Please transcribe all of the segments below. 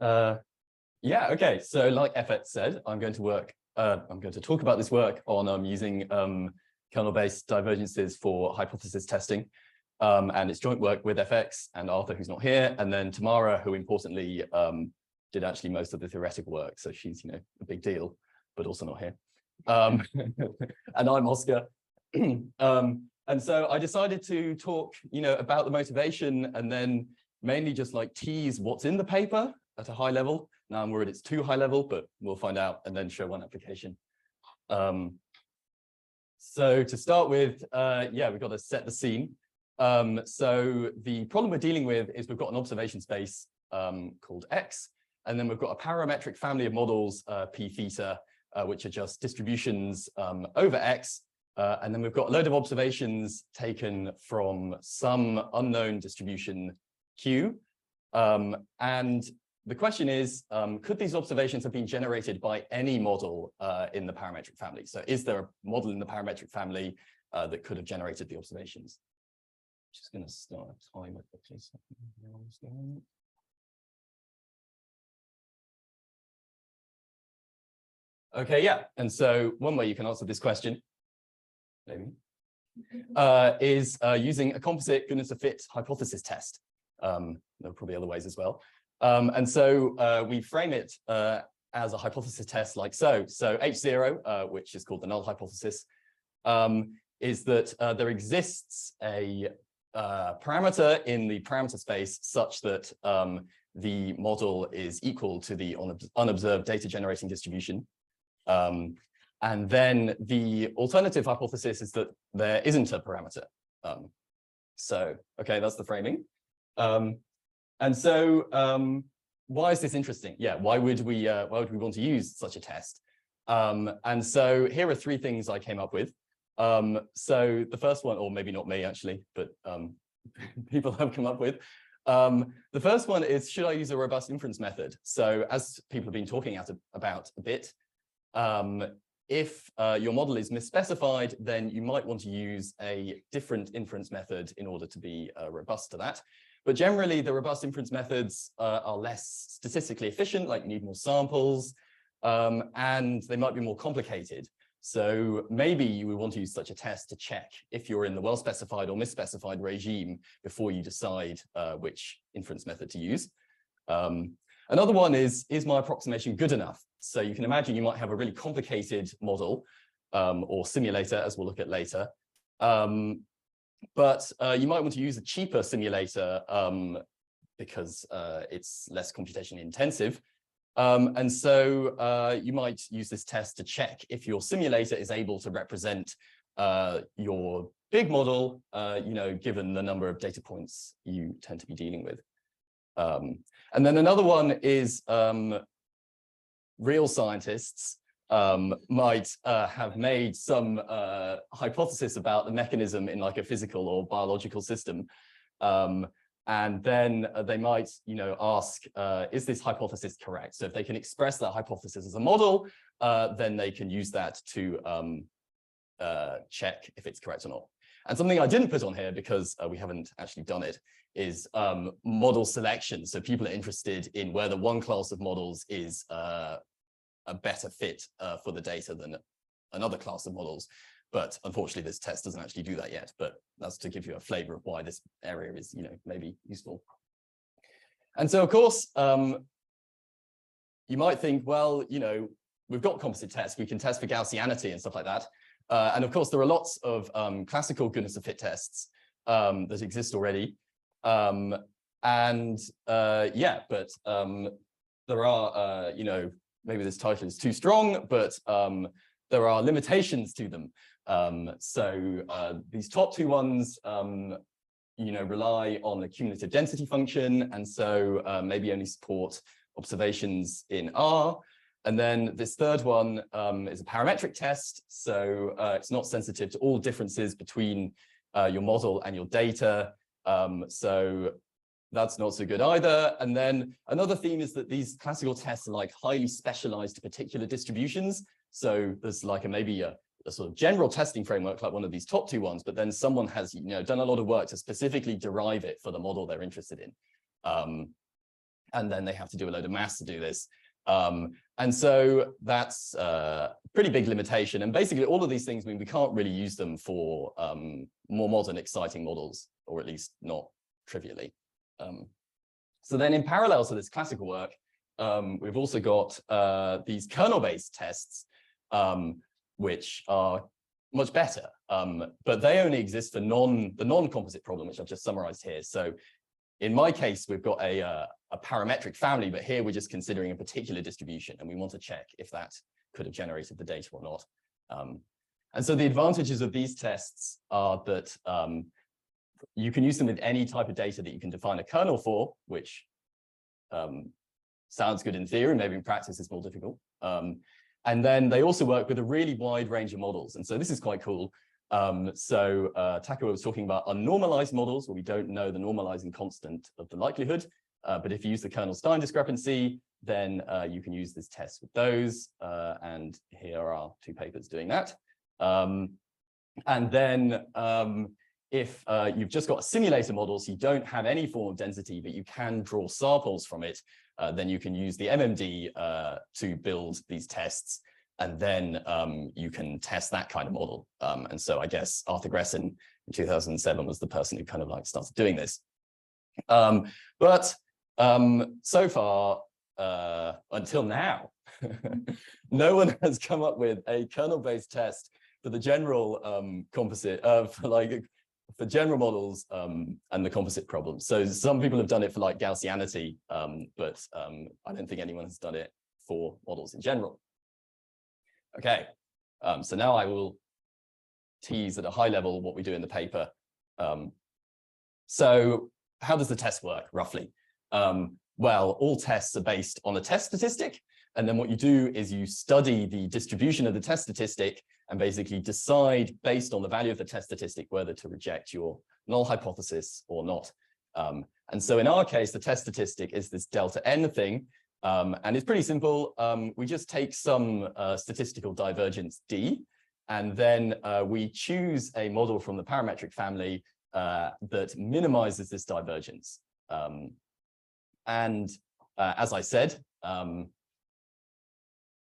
Yeah, okay. So like FX said, I'm going to talk about this work on using kernel-based divergences for hypothesis testing. And it's joint work with FX and Arthur, who's not here, and then Tamara, who importantly did actually most of the theoretical work. So she's, a big deal, but also not here. And I'm Oscar. And so I decided to talk, about the motivation and then mainly just like tease what's in the paper at a high level. Now I'm worried it's too high level, but we'll find out and then show one application. So to start with, we've got to set the scene. So the problem we're dealing with is we've got an observation space called X, and then we've got a parametric family of models, P theta, which are just distributions over X. And then we've got a load of observations taken from some unknown distribution Q. And the question is, could these observations have been generated by any model in the parametric family? So is there a model in the parametric family that could have generated the observations? Just going to start a timer quickly. Okay, yeah. And so one way you can answer this question, maybe, is using a composite goodness of fit hypothesis test. There are probably other ways as well. And so we frame it as a hypothesis test like so. So H0, which is called the null hypothesis, is that there exists a parameter in the parameter space such that the model is equal to the unobserved data generating distribution. And then the alternative hypothesis is that there isn't a parameter. So, okay, that's the framing. And so why is this interesting? Yeah, why would we want to use such a test? And so here are three things I came up with. So the first one, or maybe not me actually, but people have come up with. The first one is, should I use a robust inference method? So as people have been talking about a bit, if your model is misspecified, then you might want to use a different inference method in order to be robust to that. But generally, the robust inference methods are less statistically efficient, like you need more samples, and they might be more complicated. So maybe you would want to use such a test to check if you're in the well-specified or misspecified regime before you decide which inference method to use. Another one is my approximation good enough? So you can imagine you might have a really complicated model or simulator, as we'll look at later. But you might want to use a cheaper simulator because it's less computationally intensive. And so you might use this test to check if your simulator is able to represent your big model, given the number of data points you tend to be dealing with. And then another one is real scientists might have made some hypothesis about the mechanism in like a physical or biological system. And then they might, ask, is this hypothesis correct? So if they can express that hypothesis as a model, then they can use that to check if it's correct or not. And something I didn't put on here because we haven't actually done it is model selection. So people are interested in whether one class of models is a better fit for the data than another class of models. But unfortunately, this test doesn't actually do that yet. But that's to give you a flavor of why this area is, maybe useful. And so, of course, you might think, well, we've got composite tests. We can test for Gaussianity and stuff like that. And of course, there are lots of classical goodness of fit tests that exist already. But there are, maybe this title is too strong, but there are limitations to them. So these top two ones, rely on the cumulative density function, and so maybe only support observations in R. And then this third one is a parametric test, so it's not sensitive to all differences between your model and your data. So that's not so good either. And then another theme is that these classical tests are like highly specialized to particular distributions. So there's like maybe a sort of general testing framework like one of these top two ones, but then someone has done a lot of work to specifically derive it for the model they're interested in. And then they have to do a load of maths to do this. And so that's a pretty big limitation. And basically all of these things mean we can't really use them for more modern, exciting models, or at least not trivially. So then in parallel to this classical work, we've also got these kernel-based tests, which are much better, but they only exist for the non-composite problem, which I've just summarized here. So in my case, we've got a parametric family, but here we're just considering a particular distribution, and we want to check if that could have generated the data or not. And so the advantages of these tests are that you can use them with any type of data that you can define a kernel for, which sounds good in theory, maybe in practice it's more difficult. And then they also work with a really wide range of models. And so this is quite cool. Takao was talking about unnormalized models where we don't know the normalizing constant of the likelihood. But if you use the kernel-Stein discrepancy, then you can use this test with those. And here are 2 papers doing that. And then if you've just got a simulator model, so you don't have any form of density, but you can draw samples from it, then you can use the MMD to build these tests. And then you can test that kind of model. And so I guess Arthur Gresson in 2007 was the person who kind of like started doing this. But so far, until now, no one has come up with a kernel-based test for the general composite, for general models and the composite problem. So some people have done it for like Gaussianity, but I don't think anyone has done it for models in general. Okay, so now I will tease at a high level what we do in the paper. So how does the test work, roughly? Well, all tests are based on a test statistic. And then what you do is you study the distribution of the test statistic and basically decide based on the value of the test statistic whether to reject your null hypothesis or not. And so in our case, the test statistic is this delta n thing. And it's pretty simple. We just take some statistical divergence D, and then we choose a model from the parametric family that minimizes this divergence. As I said,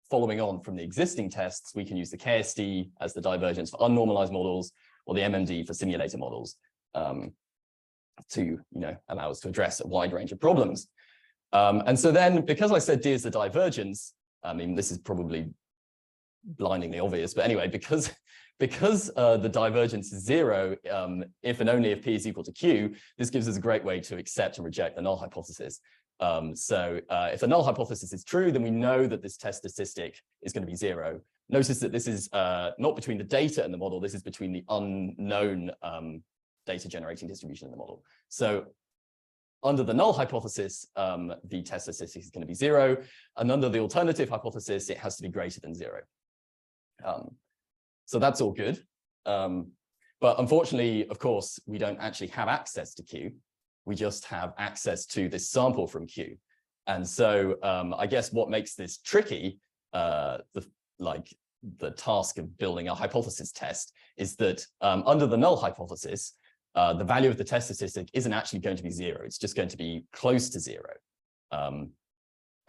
following on from the existing tests, we can use the KSD as the divergence for unnormalized models, or the MMD for simulator models, to allow us to address a wide range of problems. And so then, because I said D is the divergence, I mean, this is probably blindingly obvious, but anyway, because the divergence is 0, if and only if P is equal to Q, this gives us a great way to accept and reject the null hypothesis. If the null hypothesis is true, then we know that this test statistic is going to be 0. Notice that this is not between the data and the model, this is between the unknown data generating distribution in the model. So under the null hypothesis, the test statistic is going to be 0, and under the alternative hypothesis, it has to be greater than 0. So that's all good. But unfortunately, of course, we don't actually have access to Q. We just have access to this sample from Q. And so I guess what makes this tricky, the task of building a hypothesis test, is that under the null hypothesis, the value of the test statistic isn't actually going to be 0. It's just going to be close to 0.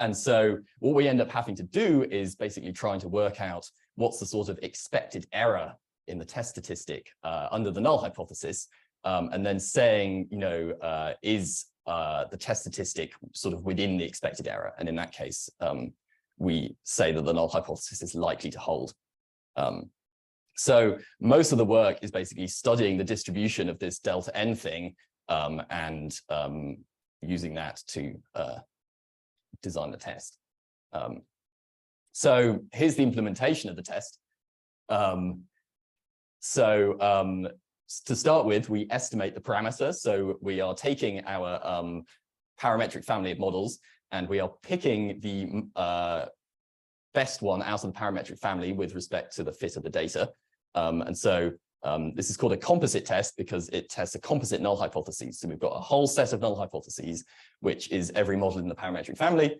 And so what we end up having to do is basically trying to work out what's the sort of expected error in the test statistic under the null hypothesis, and then saying, is the test statistic sort of within the expected error? And in that case, we say that the null hypothesis is likely to hold. So most of the work is basically studying the distribution of this delta n thing and using that to design the test. So here's the implementation of the test. To start with, we estimate the parameter. So we are taking our parametric family of models, and we are picking the best one out of the parametric family with respect to the fit of the data. This is called a composite test because it tests a composite null hypothesis. So we've got a whole set of null hypotheses, which is every model in the parametric family.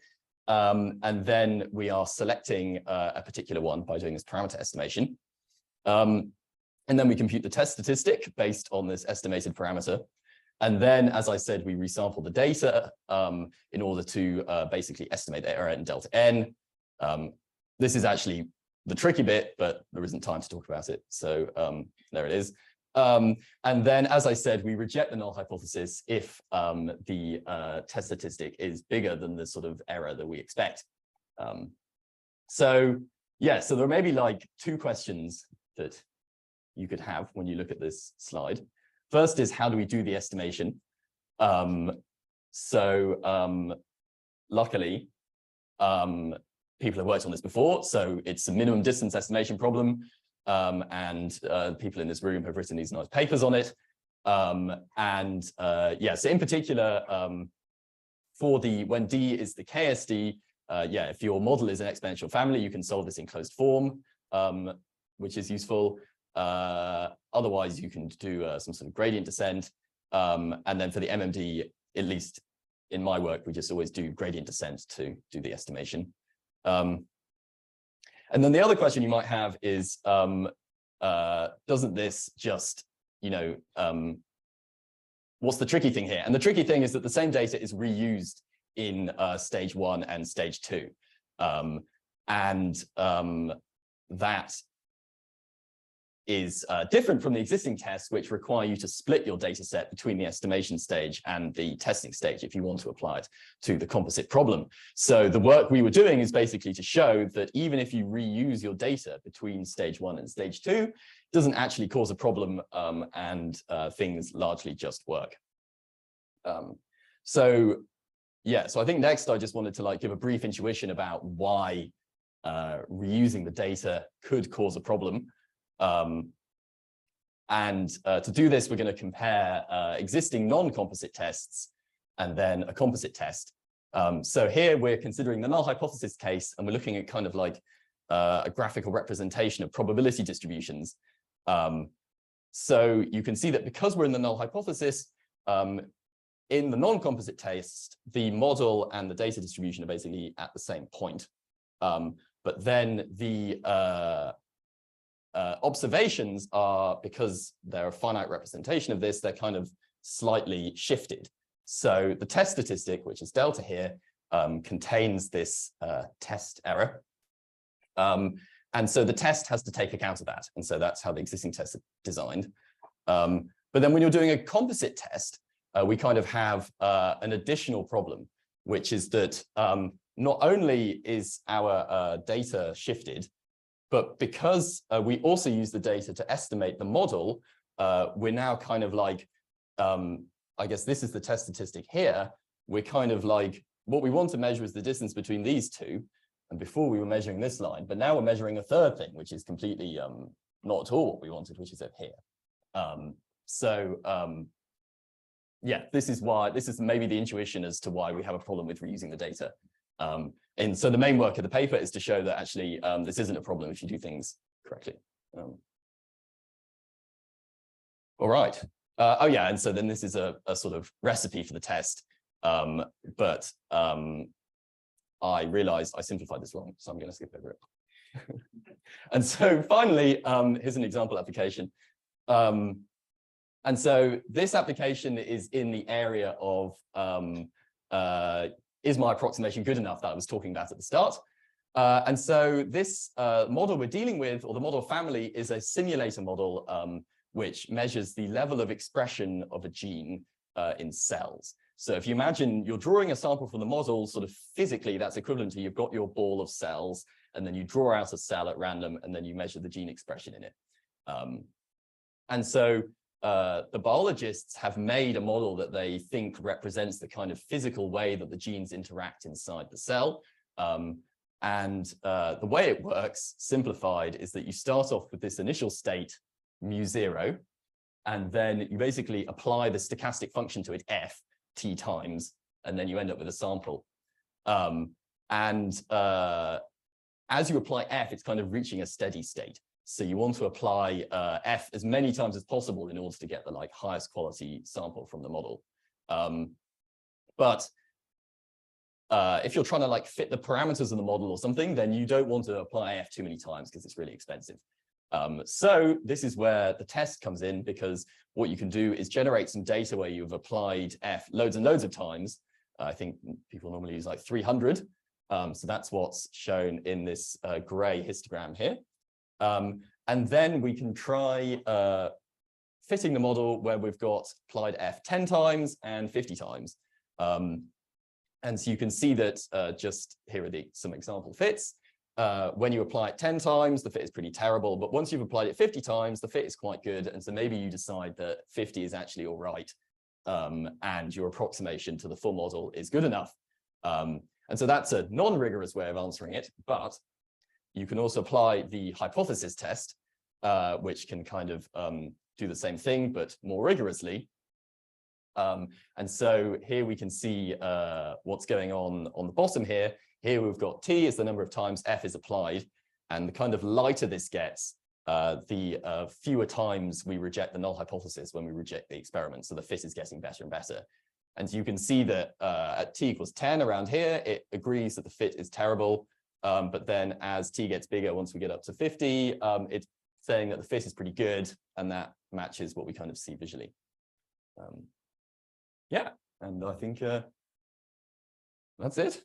And then we are selecting a particular one by doing this parameter estimation. And then we compute the test statistic based on this estimated parameter. And then, as I said, we resample the data in order to basically estimate the error in delta n. This is actually the tricky bit, but there isn't time to talk about it. So there it is. And then, as I said, we reject the null hypothesis if the test statistic is bigger than the sort of error that we expect. So yeah, so there may be like two questions that you could have when you look at this slide. First is, how do we do the estimation? Luckily, people have worked on this before, so it's a minimum distance estimation problem, and people in this room have written these nice papers on it. Yeah, so in particular, for when D is the KSD, yeah, if your model is an exponential family, you can solve this in closed form, which is useful. Otherwise, you can do some sort of gradient descent. And then for the MMD, at least in my work, we just always do gradient descent to do the estimation. And then the other question you might have is, doesn't this just, what's the tricky thing here? And the tricky thing is that the same data is reused in stage 1 and stage 2. That is different from the existing tests, which require you to split your data set between the estimation stage and the testing stage if you want to apply it to the composite problem. So the work we were doing is basically to show that even if you reuse your data between stage 1 and stage 2, it doesn't actually cause a problem, and things largely just work. Yeah, so I think next I just wanted to give a brief intuition about why reusing the data could cause a problem. To do this, we're going to compare existing non-composite tests and then a composite test. So here we're considering the null hypothesis case, and we're looking at kind of like a graphical representation of probability distributions. So you can see that because we're in the null hypothesis, in the non-composite test, the model and the data distribution are basically at the same point. But then the observations are, because they're a finite representation of this, they're kind of slightly shifted. So the test statistic, which is delta here, contains this test error. And so the test has to take account of that. And so that's how the existing test is designed. But then when you're doing a composite test, we kind of have an additional problem, which is that not only is our data shifted, but because we also use the data to estimate the model, we're now kind of like, I guess this is the test statistic here. We're kind of like, what we want to measure is the distance between these two. And before we were measuring this line, but now we're measuring a third thing, which is completely not at all what we wanted, which is up here. Yeah, this is maybe the intuition as to why we have a problem with reusing the data. And so the main work of the paper is to show that actually this isn't a problem if you do things correctly. All right. Oh yeah, and so then this is a sort of recipe for the test, but I realized I simplified this wrong, so I'm going to skip over it. And so finally, here's an example application. And so this application is in the area of is my approximation good enough that I was talking about at the start? And so this model we're dealing with, or the model family, is a simulator model which measures the level of expression of a gene in cells. So if you imagine you're drawing a sample from the model, sort of physically, that's equivalent to you've got your ball of cells, and then you draw out a cell at random, and then you measure the gene expression in it. And so the biologists have made a model that they think represents the kind of physical way that the genes interact inside the cell. The way it works, simplified, is that you start off with this initial state, mu0, and then you basically apply the stochastic function to it, f, t times, and then you end up with a sample. As you apply f, it's kind of reaching a steady state. So you want to apply f as many times as possible in order to get the highest quality sample from the model. But if you're trying to fit the parameters of the model or something, then you don't want to apply f too many times because it's really expensive. So this is where the test comes in, because what you can do is generate some data where you've applied F loads and loads of times. I think people normally use like 300. So that's what's shown in this gray histogram here. And then we can try fitting the model where we've got applied F 10 times and 50 times. And so you can see that just here are some example fits. When you apply it 10 times, the fit is pretty terrible. But once you've applied it 50 times, the fit is quite good. And so maybe you decide that 50 is actually all right. And your approximation to the full model is good enough. And so that's a non-rigorous way of answering it. But you can also apply the hypothesis test, which can kind of do the same thing, but more rigorously. And so here we can see what's going on the bottom here. Here we've got T is the number of times F is applied. And the kind of lighter this gets, the fewer times we reject the null hypothesis when we reject the experiment. So the fit is getting better and better. And you can see that at T equals 10 around here, it agrees that the fit is terrible. But then as T gets bigger, once we get up to 50, it's saying that the fit is pretty good. And that matches what we kind of see visually. Yeah, and I think that's it.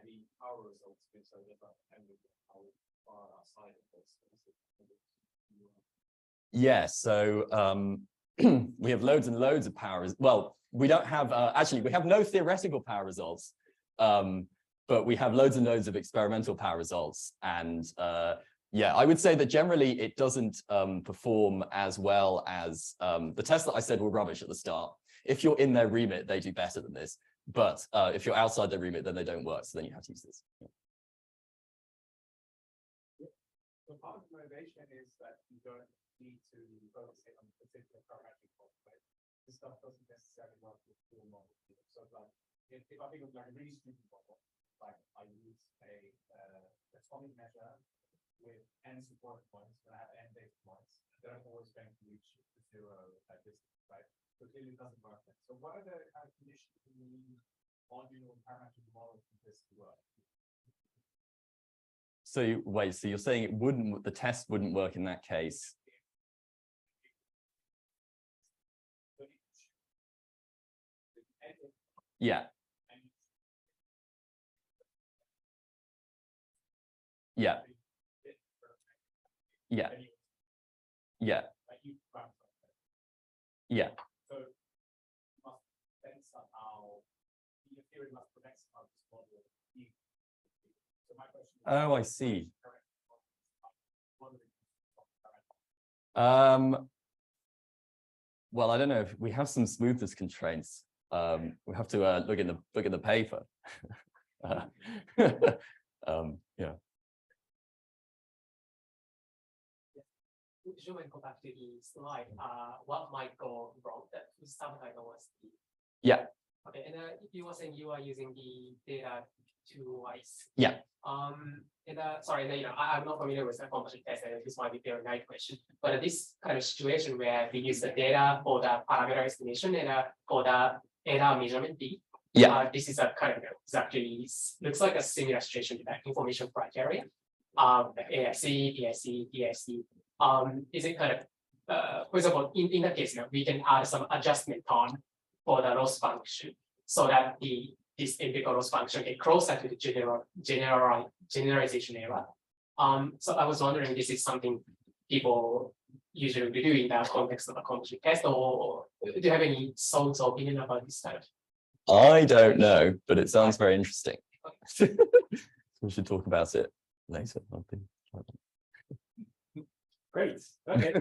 Any power results with so different and how far outside of this. Yeah, so we have loads and loads of power. Well, we don't have actually we have no theoretical power results, but we have loads and loads of experimental power results. And yeah, I would say that generally it doesn't perform as well as the tests that I said were rubbish at the start. If you're in their remit, they do better than this. But if you're outside their remit, then they don't work. So then you have to use this. So part of the motivation is that you don't need to focus on a particular parametric model. Right? This stuff doesn't necessarily work with full model. So like if I think of like a really stupid model, like I use a atomic measure with n support points, and I have n data points, then I'm always going to reach the 0 at distance, right? So clearly it doesn't work then. So what are the kind of conditions you need modular parametric model for this to work? So wait, so you're saying it wouldn't, the test wouldn't work in that case? Yeah. Yeah. Yeah. Yeah. Yeah. So you must then somehow, your theory must prevent somehow this model. So my question is, oh, I see. Well, I don't know if we have some smoothness constraints. We have to look in the paper. Yeah. Should we go back to the slide? What might go wrong? That subtitle was the. Yeah. Okay, and if you were saying you are using the data twice. Yeah. And sorry, I'm not familiar with the composite test, and this might be a very nice question. But this kind of situation where we use the data for the parameter estimation and for the data measurement B. Yeah. This is a kind of exactly looks like a similar situation to that information criteria. ASC, PSC, DSC. Is it kind of, for example, in that case, we can add some adjustment term for the loss function so that this empirical loss function get closer to the generalization error. So I was wondering, this is something people usually do in the context of a composite test, or do you have any thoughts or opinion about this kind of? I don't know, but it sounds very interesting. We should talk about it later. Great. Okay.